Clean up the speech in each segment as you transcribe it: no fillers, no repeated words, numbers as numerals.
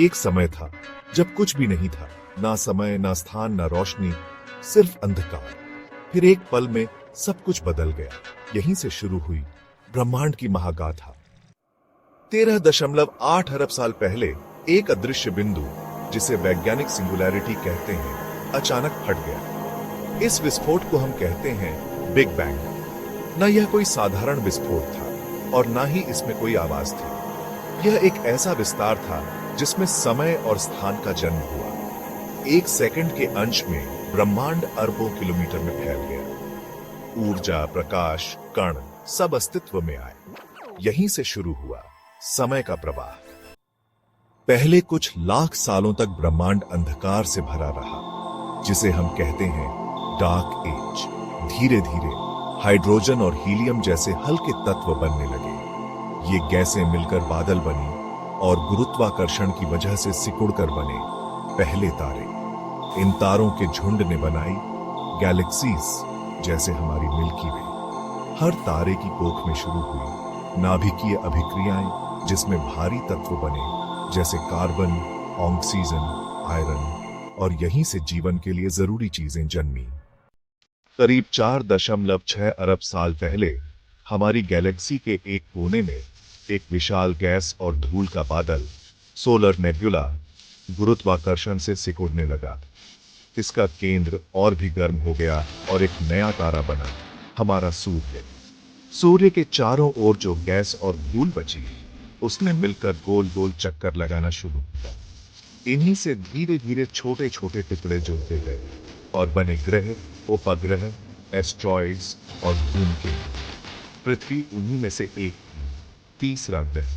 एक समय था जब कुछ भी नहीं था, ना समय, ना स्थान, ना रोशनी, सिर्फ अंधकार। फिर एक पल में सब कुछ बदल गया। यहीं से शुरू हुई ब्रह्मांड की महागाथा। 13.8 अरब साल पहले एक अदृश्य बिंदु, जिसे वैज्ञानिक सिंगुलैरिटी कहते हैं, अचानक फट गया। इस विस्फोट को हम कहते हैं बिग बैंग। न यह कोई साधारण विस्फोट था और ना ही इसमें कोई आवाज थी। यह एक ऐसा विस्तार था जिसमें समय और स्थान का जन्म हुआ। एक सेकंड के अंश में ब्रह्मांड अरबों किलोमीटर में फैल गया। ऊर्जा, प्रकाश, कण सब अस्तित्व में आए। यहीं से शुरू हुआ समय का प्रवाह। पहले कुछ लाख सालों तक ब्रह्मांड अंधकार से भरा रहा, जिसे हम कहते हैं डार्क एज। धीरे धीरे हाइड्रोजन और हीलियम जैसे हल्के तत्व बनने लगे। ये गैसें मिलकर बादल बनी और गुरुत्वाकर्षण की वजह से सिकुड़कर बने पहले तारे। इन तारों के झुंड ने बनाई गैलेक्सीज, जैसे हमारी मिल्की वे। हर तारे की कोख में शुरू हुई नाभिकीय अभिक्रियाएं, जिसमें भारी तत्व बने जैसे कार्बन, ऑक्सीजन, आयरन, और यहीं से जीवन के लिए जरूरी चीजें जन्मी। करीब 4.6 अरब साल पहले हमारी गैलेक्सी के एक कोने में एक विशाल गैस और धूल का बादल, सोलर नेब्युला, गुरुत्वाकर्षण से सिकुड़ने लगा। इसका केंद्र और भी गर्म हो गया और एक नया तारा बना, हमारा सूर्य। सूर्य के चारों ओर जो गैस और धूल बची, उसने मिलकर गोल गोल चक्कर लगाना शुरू किया। इन्हीं से धीरे धीरे छोटे छोटे टुकड़े जुड़ते गए और बने ग्रह, उपग्रह, एस्ट्रॉइड्स और धूमकेतु। पृथ्वी उन्हीं में से एक, तीसरा ग्रह,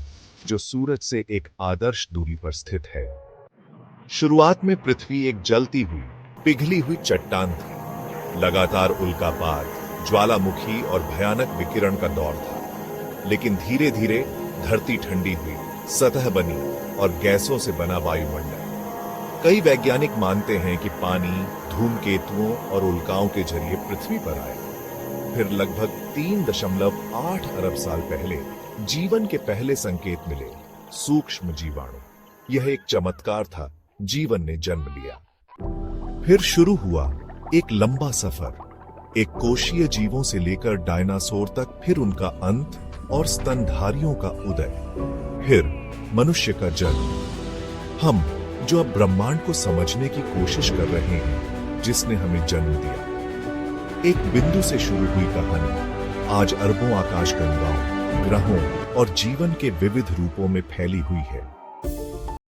जो सूरज से एक आदर्श दूरी पर स्थित है। शुरुआत में पृथ्वी एक जलती हुई, पिघली हुई चट्टान थी। लगातार उल्कापात, ज्वालामुखी और भयानक विकिरण का दौर था। लेकिन धीरे धीरे धरती ठंडी हुई, सतह बनी और गैसों से बना वायुमंडल। कई वैज्ञानिक मानते हैं कि पानी धूमकेतुओं और उल्काओं के जरिए पृथ्वी पर आया। फिर लगभग 3.8 अरब साल पहले जीवन के पहले संकेत मिले, सूक्ष्म जीवाणु। यह एक चमत्कार था, जीवन ने जन्म लिया। फिर शुरू हुआ एक लंबा सफर, एक कोशीय जीवों से लेकर डायनासोर तक, फिर उनका अंत और स्तनधारियों का उदय, फिर मनुष्य का जन्म। हम जो अब ब्रह्मांड को समझने की कोशिश कर रहे हैं, जिसने हमें जन्म दिया। एक बिंदु से शुरू हुई कहानी आज अरबों आकाशगंगाओं, ग्रहों और जीवन के विविध रूपों में फैली हुई है।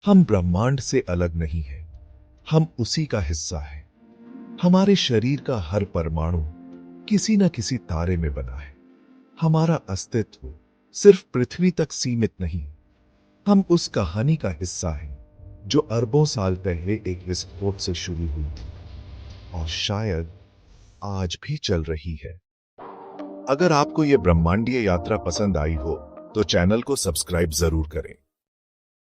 हम ब्रह्मांड से अलग नहीं हैं, हम उसी का हिस्सा हैं। हमारे शरीर का हर परमाणु किसी न किसी तारे में बना है। हमारा अस्तित्व सिर्फ पृथ्वी तक सीमित नहीं, हम उस कहानी का हिस्सा हैं जो अरबों साल पहले एक विस्फोट से शुरू हुई थी और शायद आज भी चल रही है। अगर आपको यह ब्रह्मांडीय यात्रा पसंद आई हो तो चैनल को सब्सक्राइब जरूर करें।